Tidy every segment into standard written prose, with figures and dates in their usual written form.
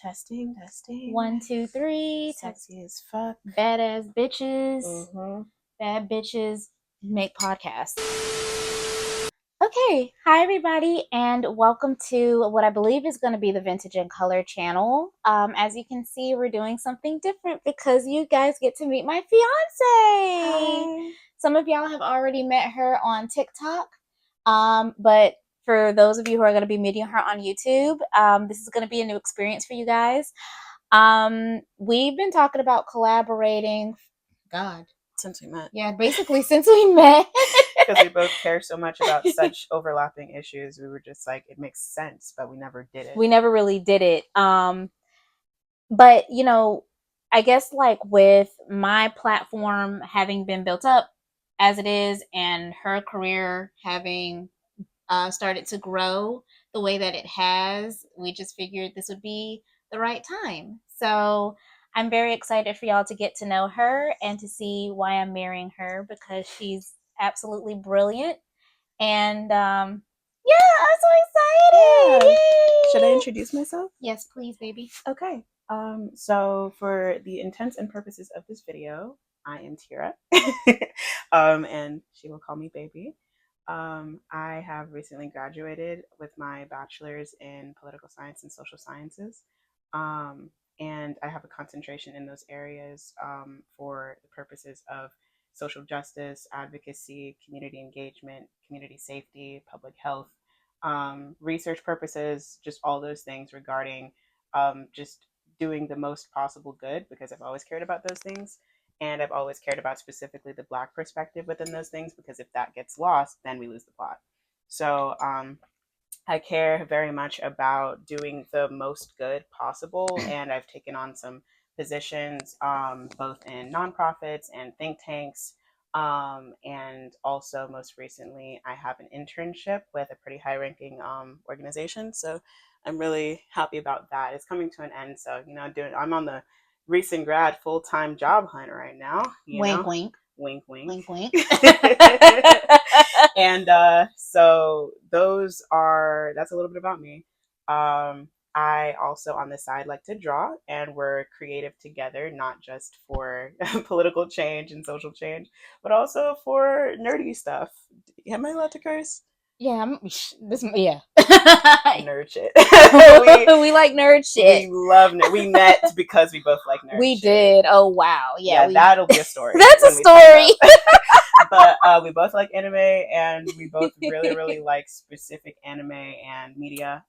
Testing. 1, 2, 3. Sexy as fuck. Badass bitches. Mm-hmm. Bad bitches make podcasts. Okay, hi everybody, and welcome to what I believe is going to be the Vintage and Color channel. As you can see, we're doing something different because you guys get to meet my fiance. Hi. Some of y'all have already met her on TikTok, but for those of you who are going to be meeting her on YouTube, this is going to be a new experience for you guys. We've been talking about collaborating. God. Since we met. Yeah, basically since we met. Because we both care so much about such overlapping issues, we were just like, it makes sense, but we never did it. We never really did it. But, you know, I guess like with my platform having been built up as it is and her career having started to grow the way that it has, we just figured this would be the right time. So I'm very excited for y'all to get to know her and to see why I'm marrying her, because she's absolutely brilliant. And yeah, I'm so excited. Yeah. Should I introduce myself? Yes, please, baby. Okay. So for the intents and purposes of this video, I am Tira. And she will call me baby. I have recently graduated with my bachelor's in political science and social sciences. And I have a concentration in those areas for the purposes of social justice, advocacy, community engagement, community safety, public health, research purposes, just all those things regarding just doing the most possible good, because I've always cared about those things. And I've always cared about specifically the Black perspective within those things, because if that gets lost, then we lose the plot. So I care very much about doing the most good possible. And I've taken on some positions both in nonprofits and think tanks. And also most recently, I have an internship with a pretty high ranking organization. So I'm really happy about that. It's coming to an end. So, you know, I'm on the recent grad full-time job hunt right now. Wink, wink. Wink, wink. Wink, wink. And so that's a little bit about me. I also on the side like to draw, and we're creative together, not just for political change and social change, but also for nerdy stuff. Am I allowed to curse? Yeah, yeah. Nerd shit. we like nerd shit. We love nerd. We met because we both like nerd we shit. did. Oh wow. Yeah, that'll be a story. That's a story. But we both like anime, and we both really, really like specific anime and media.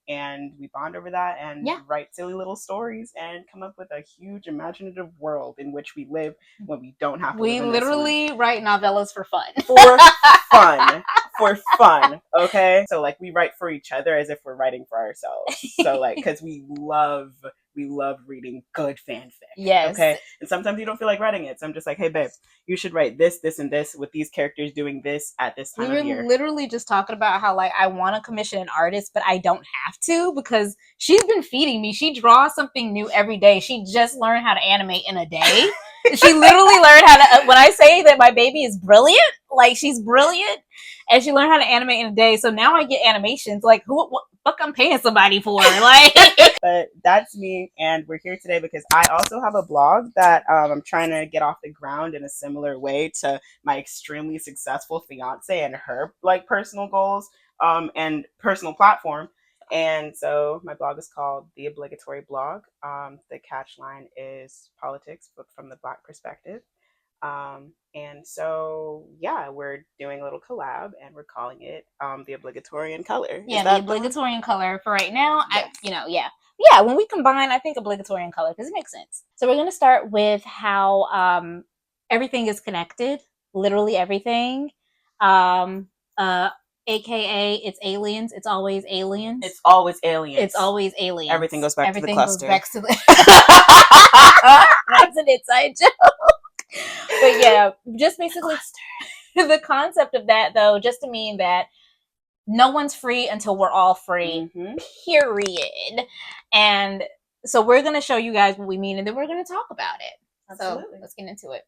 And we bond over that and write silly little stories and come up with a huge imaginative world in which we live when we don't have to live in literally write novellas for fun. For fun. For fun, okay? So like we write for each other as if we're writing for ourselves. So like, because we love reading good fanfic. Yes. Okay. And sometimes you don't feel like writing it. So I'm just like, hey babe, you should write this, this, and this with these characters doing this at this time of year. We were literally just talking about how like I want to commission an artist, but I don't have to because she's been feeding me. She draws something new every day. She just learned how to animate in a day. She literally learned how to, when I say that my baby is brilliant, like she's brilliant, and she learned how to animate in a day. So now I get animations. Like what fuck I'm paying somebody for? Like but that's me, and we're here today because I also have a blog that I'm trying to get off the ground in a similar way to my extremely successful fiance and her like personal goals and personal platform. And so my blog is called The Obligatory Blog. The catch line is politics, but from the Black perspective. And so, yeah, we're doing a little collab, and we're calling it The Obligatory in Color. Yeah, The Obligatory in Color for right now. Yes. Yeah, when we combine, I think obligatory in color, because it makes sense. So we're going to start with how everything is connected, literally everything. AKA, it's aliens. It's always aliens. It's always aliens. It's always aliens. Everything goes back to the cluster. Goes back to the That's an inside joke. But yeah, just basically the concept of that, though, just to mean that no one's free until we're all free, period. And so we're going to show you guys what we mean, and then we're going to talk about it. Absolutely. So let's get into it.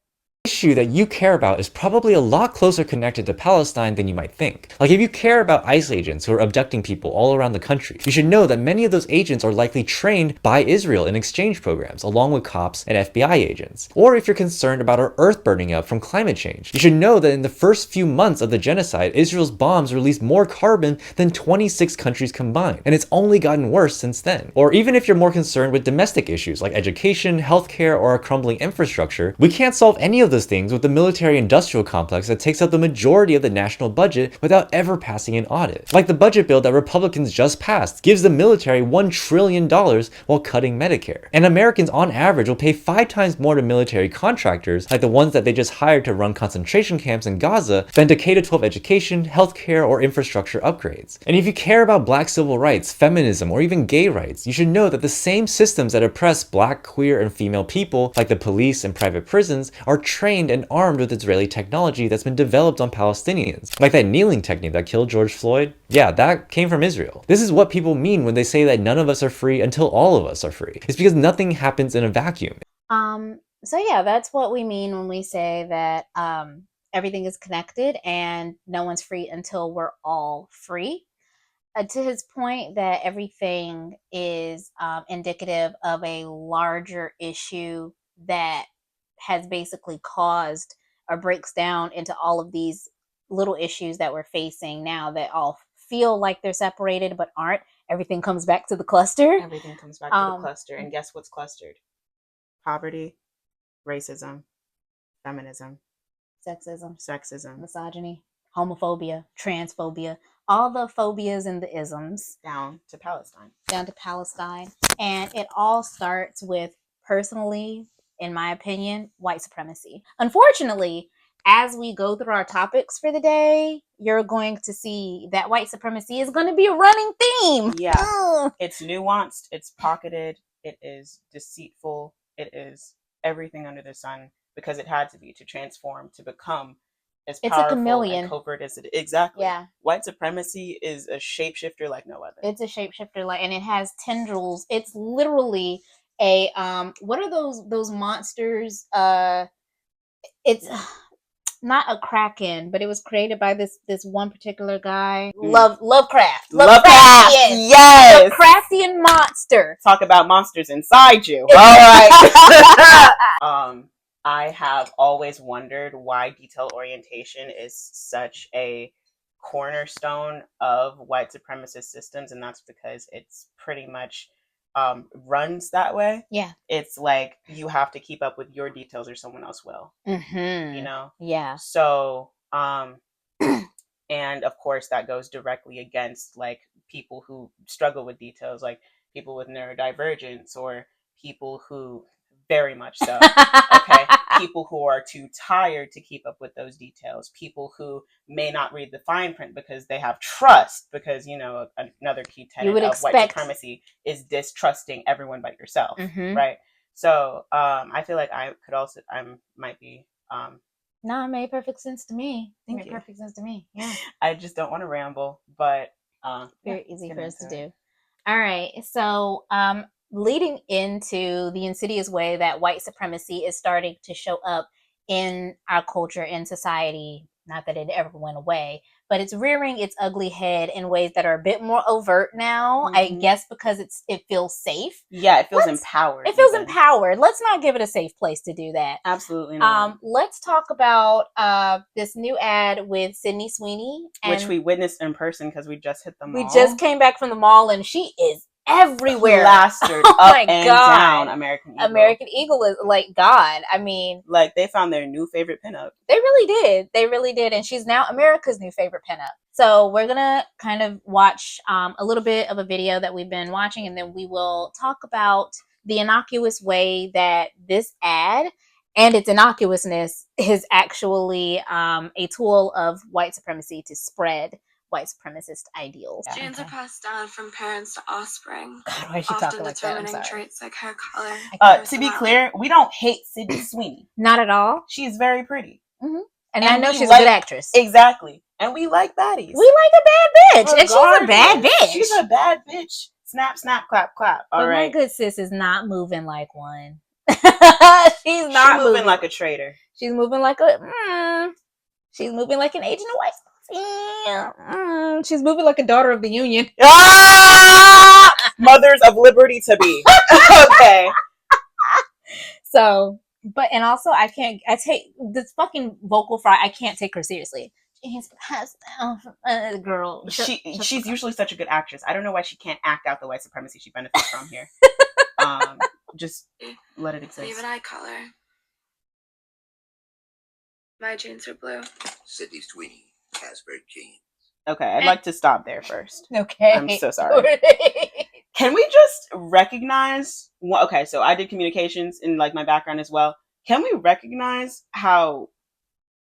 issue that you care about is probably a lot closer connected to Palestine than you might think. Like, if you care about ICE agents who are abducting people all around the country, you should know that many of those agents are likely trained by Israel in exchange programs, along with cops and FBI agents. Or if you're concerned about our Earth burning up from climate change, you should know that in the first few months of the genocide, Israel's bombs released more carbon than 26 countries combined, and it's only gotten worse since then. Or even if you're more concerned with domestic issues like education, healthcare, or a crumbling infrastructure, we can't solve any of those things with the military-industrial complex that takes up the majority of the national budget without ever passing an audit. Like the budget bill that Republicans just passed gives the military $1 trillion while cutting Medicare. And Americans on average will pay 5 times more to military contractors, like the ones that they just hired to run concentration camps in Gaza, than to K-12 education, healthcare, or infrastructure upgrades. And if you care about black civil rights, feminism, or even gay rights, you should know that the same systems that oppress black, queer, and female people, like the police and private prisons, are trained and armed with Israeli technology that's been developed on Palestinians. Like that kneeling technique that killed George Floyd? Yeah, that came from Israel. This is what people mean when they say that none of us are free until all of us are free. It's because nothing happens in a vacuum. So yeah, that's what we mean when we say that everything is connected and no one's free until we're all free. To his point that everything is indicative of a larger issue that has basically caused or breaks down into all of these little issues that we're facing now that all feel like they're separated but aren't. Everything comes back to the cluster. Everything comes back to the cluster. And guess what's clustered? Poverty, racism, feminism, sexism, misogyny, homophobia, transphobia, all the phobias and the isms. Down to Palestine. And it all starts with, personally, in my opinion, white supremacy. Unfortunately, as we go through our topics for the day, you're going to see that white supremacy is going to be a running theme. Yeah. It's nuanced, it's pocketed, it is deceitful, it is everything under the sun, because it had to be to transform, to become as powerful it's a chameleon. And covert as it is. Exactly. Yeah. White supremacy is a shapeshifter like no other. It's a shapeshifter, and it has tendrils. It's literally a what are those monsters? It's not a kraken, but it was created by this one particular guy. Lovecraft. Yes. Lovecraftian monster. Talk about monsters inside you. All right. I have always wondered why detail orientation is such a cornerstone of white supremacist systems, and that's because it's pretty much runs that way. Yeah. It's like you have to keep up with your details or someone else will. Mm-hmm. You know? Yeah. So, and of course that goes directly against like people who struggle with details, like people with neurodivergence or people who very much so. Okay. People who are too tired to keep up with those details. People who may not read the fine print because they have trust, because, you know, another key tenet of white supremacy is distrusting everyone but yourself. Mm-hmm. Right. So I feel like I might be. No, it made perfect sense to me. Thank you. Perfect sense to me. Yeah. I just don't want to ramble, but very easy for us to do. All right. So leading into the insidious way that white supremacy is starting to show up in our culture, in society, not that it ever went away, but it's rearing its ugly head in ways that are a bit more overt now. Mm-hmm. I guess because it feels safe. Yeah, it feels empowered. It feels empowered. Let's not give it a safe place to do that. Absolutely not. Let's talk about this new ad with Sydney Sweeney. Which we witnessed in person because we just hit the mall. We just came back from the mall and she is everywhere, plastered up and down. American Eagle is like God. I mean, like they found their new favorite pinup. They really did, and she's now America's new favorite pinup. So we're gonna kind of watch a little bit of a video that we've been watching, and then we will talk about the innocuous way that this ad and its innocuousness is actually a tool of white supremacy to spread white supremacist ideals. Genes are passed down from parents to offspring. God, why is she talking like that? I'm sorry. Traits like hair color. To be clear, we don't hate Sydney Sweeney. Not at all. She's very pretty. Mm-hmm. And I know she's a good actress. Exactly. And we like baddies. We like a bad bitch. And she's a bad bitch. She's a bad bitch. Snap, snap, clap, clap. All right. My good sis is not moving like one. She's She not moving like a traitor. She's moving like she's moving like an agent of white. She's moving like a daughter of the Union. Ah! Mothers of liberty to be. Okay. So, but, and also I take this fucking vocal fry, I can't take her seriously. She's passed down from girl. She's usually such a good actress. I don't know why she can't act out the white supremacy she benefits from here. Just let it exist. Even eye color. My jeans are blue. Sydney Sweeney, Casper jeans. Okay, I'd like to stop there first. Okay. I'm so sorry. Can we just recognize... Okay, so I did communications in like my background as well. Can we recognize how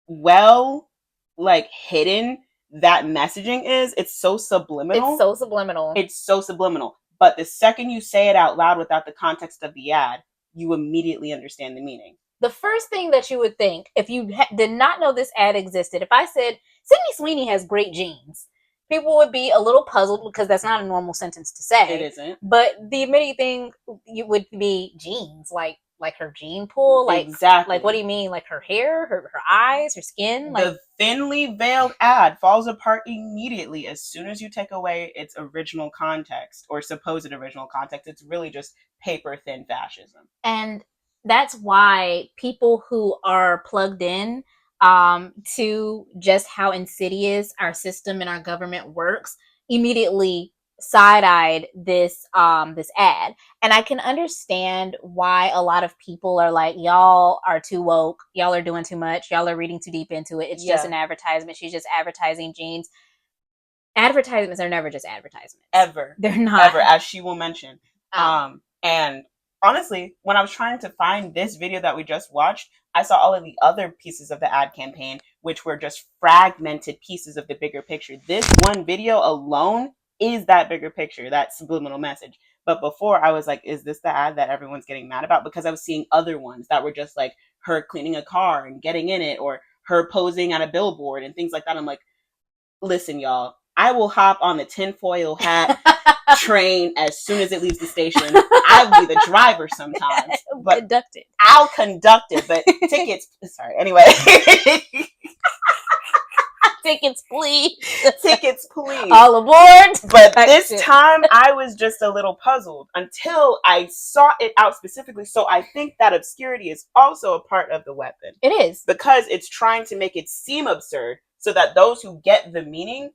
well like hidden that messaging is? It's so subliminal. It's so subliminal. It's so subliminal. But the second you say it out loud without the context of the ad, you immediately understand the meaning. The first thing that you would think, if you did not know this ad existed, if I said, Sydney Sweeney has great jeans, people would be a little puzzled because that's not a normal sentence to say. It isn't. But the immediate thing would be jeans, like her gene pool, like exactly. Like, what do you mean? Like her hair, her eyes, her skin? Like, the thinly veiled ad falls apart immediately as soon as you take away its original context or supposed original context. It's really just paper thin fascism. And that's why people who are plugged in to just how insidious our system and our government works immediately side-eyed this ad. And I can understand why a lot of people are like, y'all are too woke, y'all are doing too much, y'all are reading too deep into it, it's just an advertisement, she's just advertising jeans. Advertisements are never just advertisements. Ever. They're not. Ever, as she will mention. And honestly, when I was trying to find this video that we just watched, I saw all of the other pieces of the ad campaign, which were just fragmented pieces of the bigger picture. This one video alone is that bigger picture, that subliminal message. But before, I was like, is this the ad that everyone's getting mad about? Because I was seeing other ones that were just like her cleaning a car and getting in it, or her posing at a billboard and things like that. I'm like, listen, y'all, I will hop on the tinfoil hat train as soon as it leaves the station. I'll be the driver sometimes, but conduct it. I'll conduct it. But tickets, sorry. Anyway, tickets, please. Tickets, please. All aboard. But this time, I was just a little puzzled until I sought it out specifically. So I think that obscurity is also a part of the weapon. It is, because it's trying to make it seem absurd, so that those who get the meaning,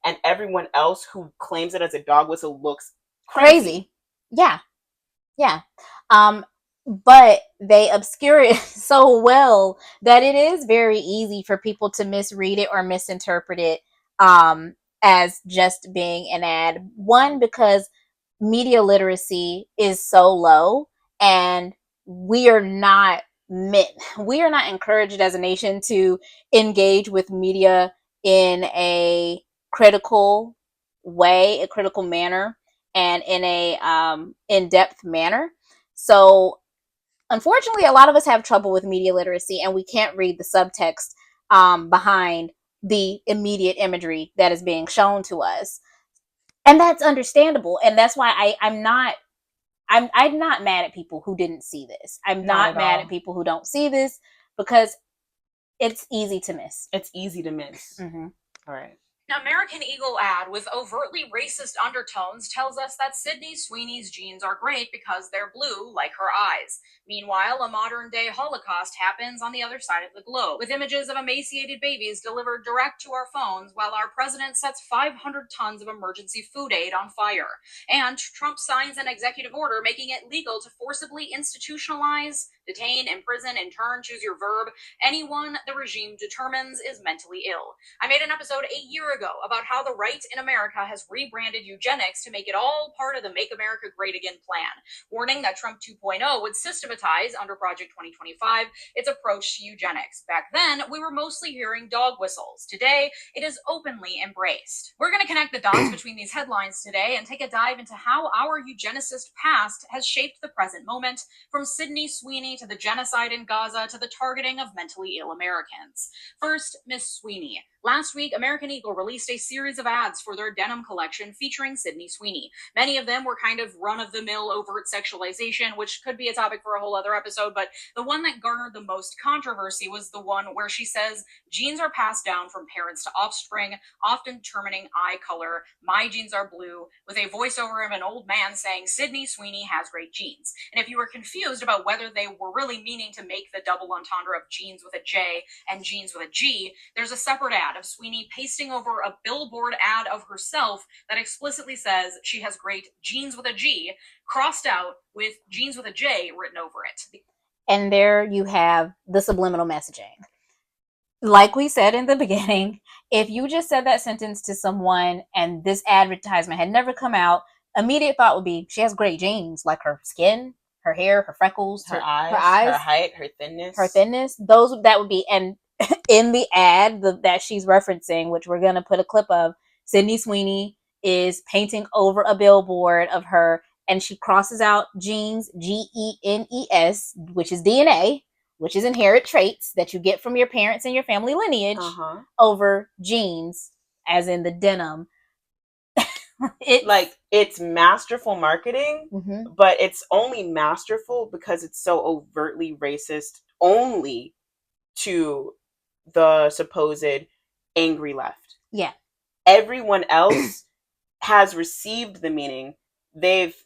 and everyone else who claims it as a dog whistle looks crazy. Yeah. But they obscure it so well that it is very easy for people to misread it or misinterpret it as just being an ad. One, because media literacy is so low, and we are not encouraged as a nation to engage with media in a critical way, a critical manner, and in a in-depth manner. So unfortunately, a lot of us have trouble with media literacy, and we can't read the subtext behind the immediate imagery that is being shown to us. And that's understandable. And that's why I'm not mad at people who didn't see this. I'm not mad at people who don't see this, because it's easy to miss. It's easy to miss. Mm-hmm. All right. An American Eagle ad with overtly racist undertones tells us that Sydney Sweeney's jeans are great because they're blue like her eyes. Meanwhile, a modern-day Holocaust happens on the other side of the globe, with images of emaciated babies delivered direct to our phones while our president sets 500 tons of emergency food aid on fire. And Trump signs an executive order making it legal to forcibly institutionalize, detain, imprison, intern, choose your verb, anyone the regime determines is mentally ill. I made an episode a year ago about how the right in America has rebranded eugenics to make it all part of the Make America Great Again plan, warning that Trump 2.0 would systematize, under Project 2025, its approach to eugenics. Back then, we were mostly hearing dog whistles. Today, it is openly embraced. We're going to connect the dots between these headlines today and take a dive into how our eugenicist past has shaped the present moment, from Sydney Sweeney to the genocide in Gaza to the targeting of mentally ill Americans. First, Miss Sweeney. Last week, American Eagle released a series of ads for their denim collection featuring Sydney Sweeney. Many of them were kind of run-of-the-mill overt sexualization, which could be a topic for a whole other episode, but the one that garnered the most controversy was the one where she says, "Genes are passed down from parents to offspring, often determining eye color. My genes are blue," with a voiceover of an old man saying Sydney Sweeney has great genes. And if you were confused about whether they were really meaning to make the double entendre of genes with a J and genes with a G, there's a separate ad of Sweeney pasting over a billboard ad of herself that explicitly says she has great genes with a G, crossed out with genes with a J written over it. And there you have the subliminal messaging. Like we said in the beginning, if you just said that sentence to someone and this advertisement had never come out, immediate thought would be she has great genes, like her skin, her hair, her freckles, her eyes, her height, her thinness. Those that would be, and in the ad that she's referencing, which we're gonna put a clip of, Sydney Sweeney is painting over a billboard of her, and she crosses out genes, GENES, which is DNA, which is inherent traits that you get from your parents and your family lineage, over genes, as in the denim. It's masterful marketing, but it's only masterful because it's so overtly racist only to the supposed angry left. Yeah. Everyone else has received the meaning. They've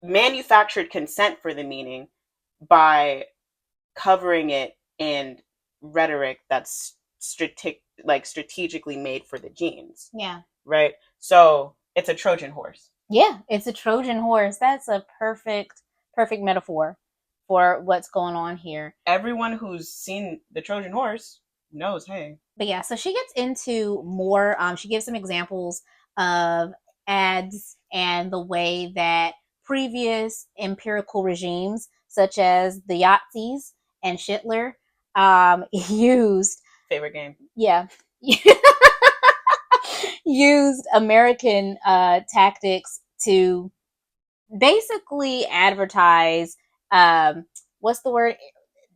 manufactured consent for the meaning by covering it in rhetoric that's strategically made for the genes. Yeah. Right? So it's a Trojan horse. Yeah, it's a Trojan horse. That's a perfect metaphor for what's going on here. Everyone who's seen the Trojan horse knows, hey. But yeah, so she gets into more, she gives some examples of ads and the way that previous empirical regimes, such as the Yazis and Hitler, used... Favorite game. Yeah. Used American tactics to basically advertise, what's the word?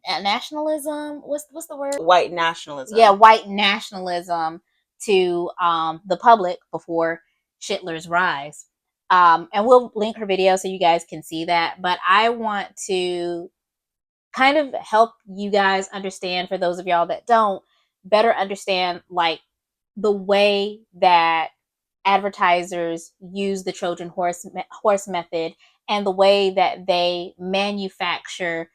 Nationalism? What's the word? White nationalism. Yeah, white nationalism to the public before Hitler's rise. And we'll link her video so you guys can see that. But I want to kind of help you guys understand, for those of y'all that don't, better understand like the way that advertisers use the Trojan horse method, and the way that they manufacture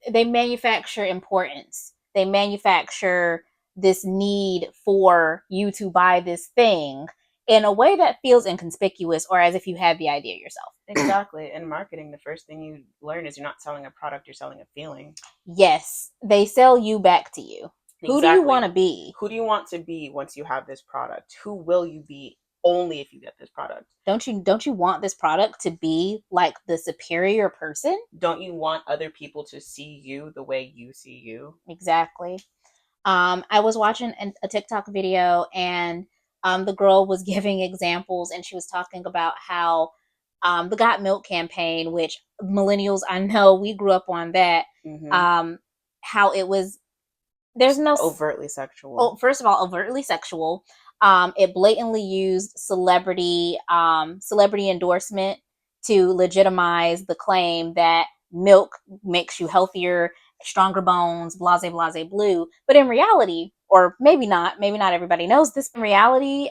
they manufacture importance. They manufacture this need for you to buy this thing in a way that feels inconspicuous, or as if you had the idea yourself. Exactly. In marketing, the first thing you learn is you're not selling a product, you're selling a feeling. Yes. They sell you back to you. Exactly. Who do you want to be? Who do you want to be once you have this product? Who will you be only if you get this product? Don't you want this product to be like the superior person? Don't you want other people to see you the way you see you? Exactly. I was watching a TikTok video, and the girl was giving examples, and she was talking about how the Got Milk campaign, which millennials, I know we grew up on that, how it was, there's no overtly sexual. Oh, first of all, overtly sexual. It blatantly used celebrity endorsement to legitimize the claim that milk makes you healthier, stronger bones, blase blase blue. But in reality, or maybe not everybody knows this, in reality,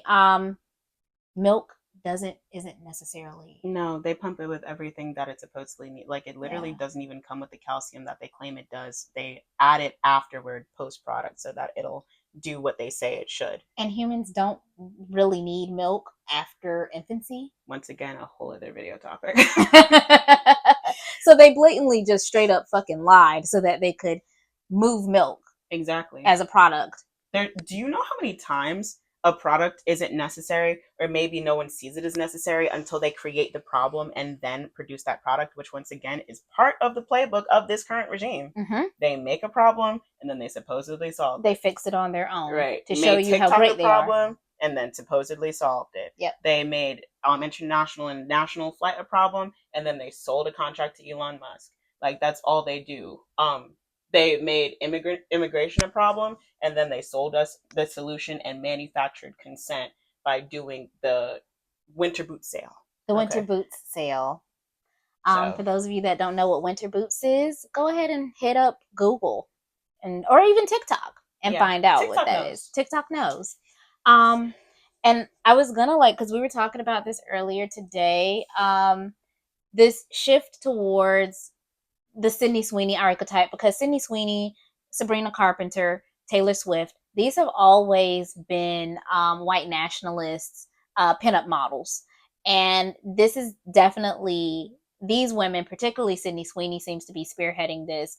milk isn't necessarily. No, they pump it with everything that it supposedly needs. Like, it literally doesn't even come with the calcium that they claim it does. They add it afterward, post-product, so that it'll do what they say it should. And humans don't really need milk after infancy. Once again, a whole other video topic. So they blatantly just straight up fucking lied so that they could move milk. Exactly. As a product. Do you know how many times a product isn't necessary, or maybe no one sees it as necessary until they create the problem and then produce that product, which once again is part of the playbook of this current regime. They make a problem and then they supposedly solve it. They fix it on their own. Right. To show you how great they are. And then supposedly solved it. Yep. They made international and national flight a problem, and then they sold a contract to Elon Musk. Like, that's all they do. they made immigration a problem, and then they sold us the solution and manufactured consent by doing the winter boot sale. The winter Okay. boots sale. So For those of you that don't know what winter boots is, go ahead and hit up Google or even TikTok and find out what that is. TikTok knows. And I was gonna because we were talking about this earlier today. This shift towards the Sydney Sweeney archetype, because Sydney Sweeney, Sabrina Carpenter, Taylor Swift, these have always been white nationalists, pinup models. And this is definitely, these women, particularly Sydney Sweeney, seems to be spearheading this,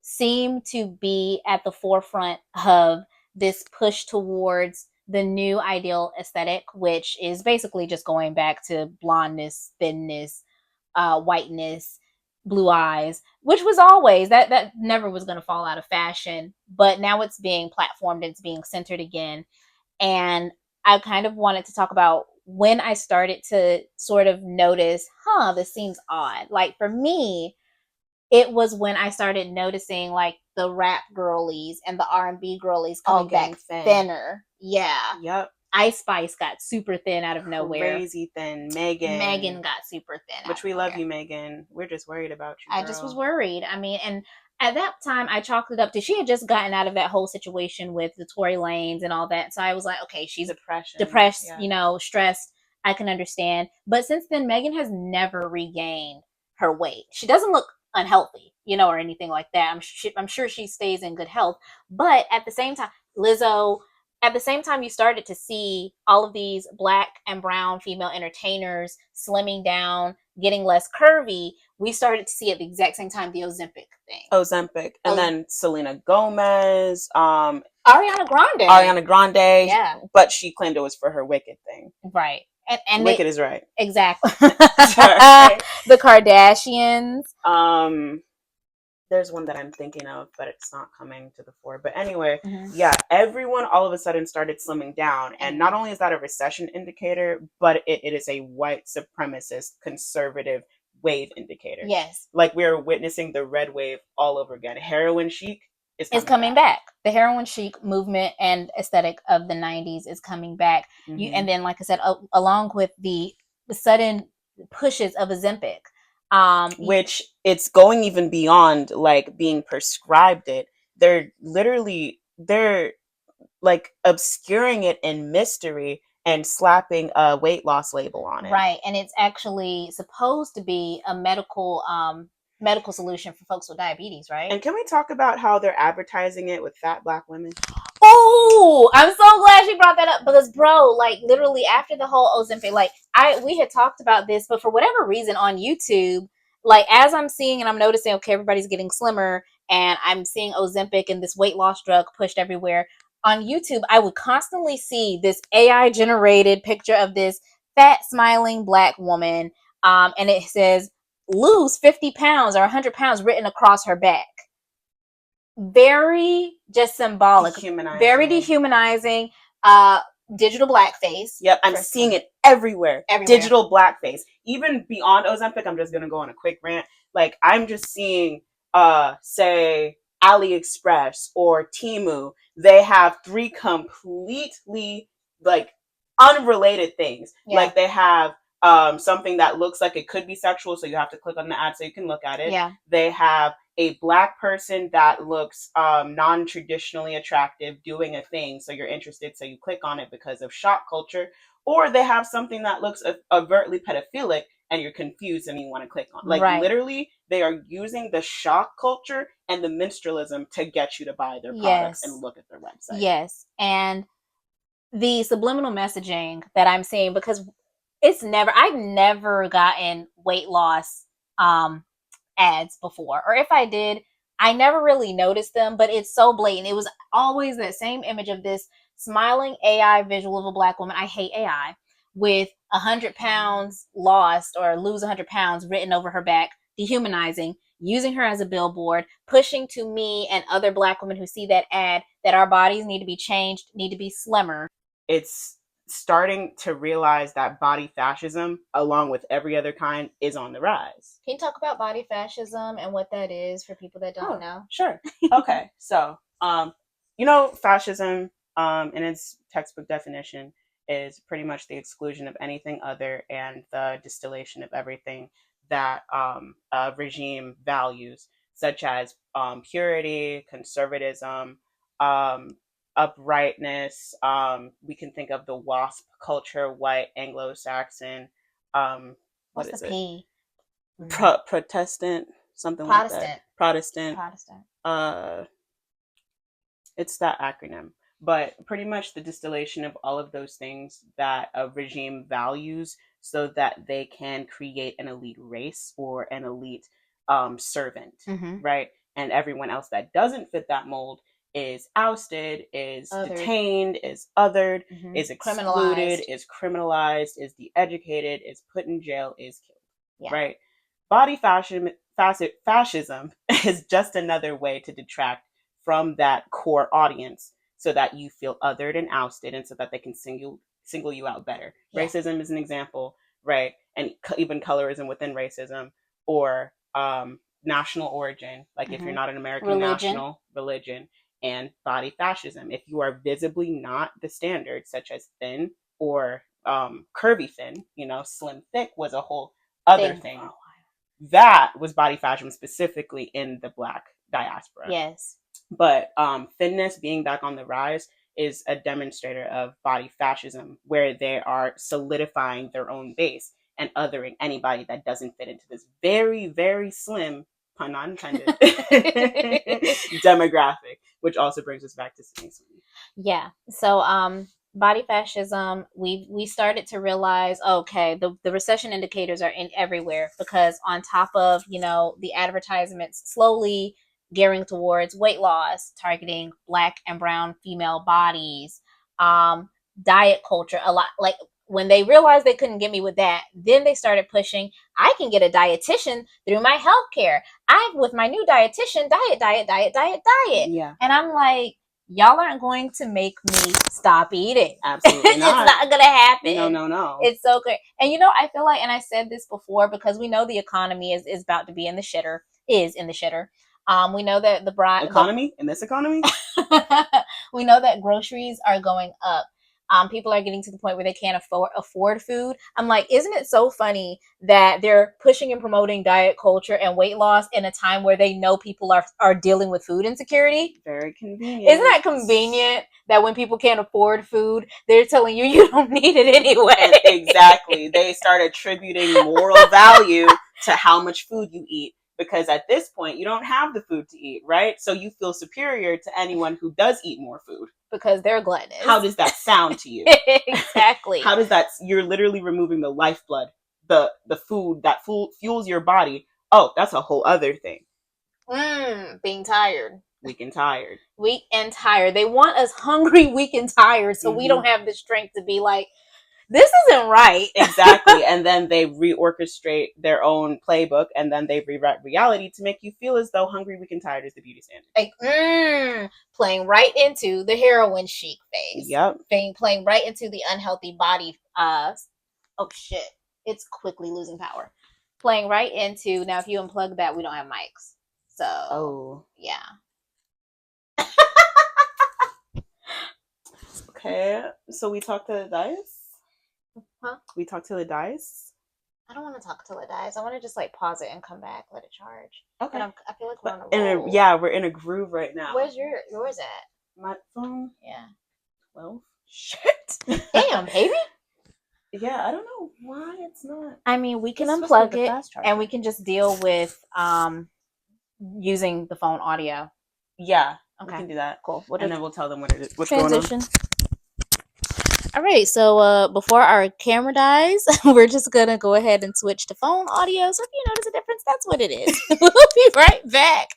seem to be at the forefront of this push towards the new ideal aesthetic, which is basically just going back to blondness, thinness, whiteness, blue eyes, which was always that never was going to fall out of fashion, but now it's being platformed, it's being centered again. And I kind of wanted to talk about when I started to sort of notice, this seems odd. Like for me, it was when I started noticing like the rap girlies and the R&B girlies coming back thinner. Yeah. Yep. Ice Spice got super thin out of nowhere. Crazy thin. Megan got super thin. Which we love you, Megan. We're just worried about you, girl. I just was worried. I mean, and at that time, I chalked it up to she had just gotten out of that whole situation with the Tory Lanez and all that. So I was like, okay, she's depressed, stressed. I can understand. But since then, Megan has never regained her weight. She doesn't look unhealthy, or anything like that. I'm sure she stays in good health. But at the same time, Lizzo, at the same time, you started to see all of these Black and brown female entertainers slimming down, getting less curvy. We started to see at the exact same time the Ozempic thing. And then Selena Gomez, Ariana Grande. Yeah. But she claimed it was for her Wicked thing. Right. And Wicked is right. Exactly. The Kardashians. There's one that I'm thinking of, but it's not coming to the fore. But anyway, yeah, everyone all of a sudden started slimming down. And not only is that a recession indicator, but it is a white supremacist conservative wave indicator. Yes. Like we're witnessing the red wave all over again. Heroin chic is coming back. The heroin chic movement and aesthetic of the 90s is coming back. And then, like I said, along with the sudden pushes of Ozempic. Which it's going even beyond like being prescribed it. They're like obscuring it in mystery and slapping a weight loss label on it. Right. And it's actually supposed to be a medical solution for folks with diabetes, right? And can we talk about how they're advertising it with fat Black women? Oh, I'm so glad she brought that up because, bro, like literally after the whole Ozempic, like we had talked about this, but for whatever reason on YouTube, like as I'm seeing and I'm noticing, okay, everybody's getting slimmer and I'm seeing Ozempic and this weight loss drug pushed everywhere on YouTube, I would constantly see this AI generated picture of this fat smiling Black woman. And it says lose 50 pounds or 100 pounds written across her back. Very just symbolic, very dehumanizing, digital blackface. Yep, I'm seeing it everywhere. Digital blackface. Even beyond Ozempic, I'm just gonna go on a quick rant. Like I'm just seeing say AliExpress or Temu, they have 3 completely like unrelated things. Yeah. Like they have something that looks like it could be sexual, so you have to click on the ad so you can look at it. Yeah. They have a Black person that looks non-traditionally attractive doing a thing, so you're interested, so you click on it because of shock culture. Or they have something that looks overtly pedophilic and you're confused and you want to click on. Like literally, they are using the shock culture and the minstrelsism to get you to buy their products and look at their website. Yes, and the subliminal messaging that I'm seeing, because I've never gotten weight loss ads before, or if I did, I never really noticed them, but it's so blatant. It was always that same image of this smiling AI visual of a Black woman. I hate AI, with 100 pounds lost or lose 100 pounds written over her back, dehumanizing, using her as a billboard, pushing to me and other Black women who see that ad that our bodies need to be changed, need to be slimmer. It's starting to realize that body fascism, along with every other kind, is on the rise. Can you talk about body fascism and what that is for people that don't know? Sure. Okay. So, fascism, in its textbook definition, is pretty much the exclusion of anything other and the distillation of everything that a regime values, such as purity, conservatism, um, uprightness. We can think of the WASP culture, white, Anglo-Saxon. What What's is the it? P? Protestant, something like that. Protestant. It's that acronym, but pretty much the distillation of all of those things that a regime values so that they can create an elite race or an elite servant, right? And everyone else that doesn't fit that mold is ousted, is detained, is othered, is excluded, is criminalized, is de-educated, is put in jail, is killed, right? Body fascism is just another way to detract from that core audience so that you feel othered and ousted and so that they can single you out better. Racism is an example, right? And even colorism within racism, or national origin, like if you're not an American national, religion, and body fascism. If you are visibly not the standard, such as thin or curvy thin, slim thick was a whole other thing. That was body fascism specifically in the Black diaspora. Yes. But thinness being back on the rise is a demonstrator of body fascism, where they are solidifying their own base and othering anybody that doesn't fit into this very, very slim, pun not intended, demographic, which also brings us back to Sweeney. Yeah. So body fascism, we started to realize, okay, the recession indicators are in everywhere, because on top of, the advertisements slowly gearing towards weight loss, targeting Black and brown female bodies, diet culture, a lot, like when they realized they couldn't get me with that, then they started pushing, I can get a dietitian through my healthcare. With my new dietitian, diet. Yeah. And I'm like, y'all aren't going to make me stop eating. Absolutely not. It's not gonna happen. No. It's so good. And I feel like, and I said this before, because we know the economy is about to be in the shitter. We know that in this economy, we know that groceries are going up. People are getting to the point where they can't afford food. I'm like, isn't it so funny that they're pushing and promoting diet culture and weight loss in a time where they know people are dealing with food insecurity? Very convenient. Isn't that convenient that when people can't afford food, they're telling you don't need it anyway? Exactly. They start attributing moral value to how much food you eat, because at this point you don't have the food to eat, right? So you feel superior to anyone who does eat more food. Because they're gluttonous. How does that sound to you? Exactly. How does that? You're literally removing the lifeblood, the food that fuels your body. Oh, that's a whole other thing. Being tired. Weak and tired. Weak and tired. They want us hungry, weak, and tired, so we don't have the strength to be like, this isn't right. Exactly. And then they reorchestrate their own playbook, and then they rewrite reality to make you feel as though hungry, weak, and tired is the beauty standard. Like, playing right into the heroin chic phase. Yep. Playing right into the unhealthy body. Oh shit! It's quickly losing power. Playing right into, now if you unplug that, we don't have mics. So yeah. Okay, so we talked to the dice. Huh? We talked to the dice. I don't want to talk till it dies. I want to just pause it and come back, let it charge. Okay. And I feel like we're on a roll. We're in a groove right now. Where's yours at? My phone. Yeah. 12. Shit. Damn, baby. Yeah, I don't know why it's not. I mean, we can unplug it and we can just deal with using the phone audio. Yeah. Okay. We can do that. Cool. And then we'll tell them what's going on. All right, so before our camera dies, we're just gonna go ahead and switch to phone audio. So if you notice a difference, that's what it is. We'll be right back.